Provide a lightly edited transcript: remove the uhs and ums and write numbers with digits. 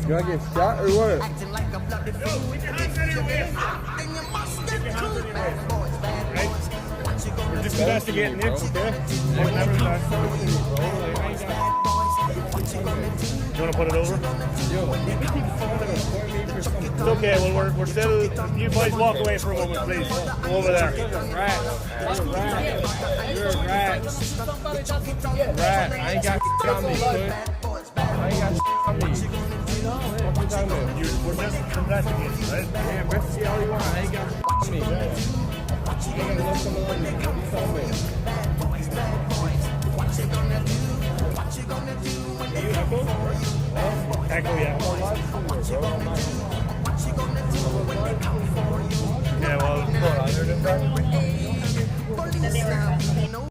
Do I get shot or what? We're just investigating it, okay? You want to put it over? It's okay, well, we're still... You boys walk away for a moment, please. Go over there. You're a rat. You're a rat. Rat. I ain't got on me, kid. I ain't got on me. What you talking about? We're just investigating, right? Yeah, investigate all you want. I ain't got on me. You ain't gonna know someone like me. What you talking about?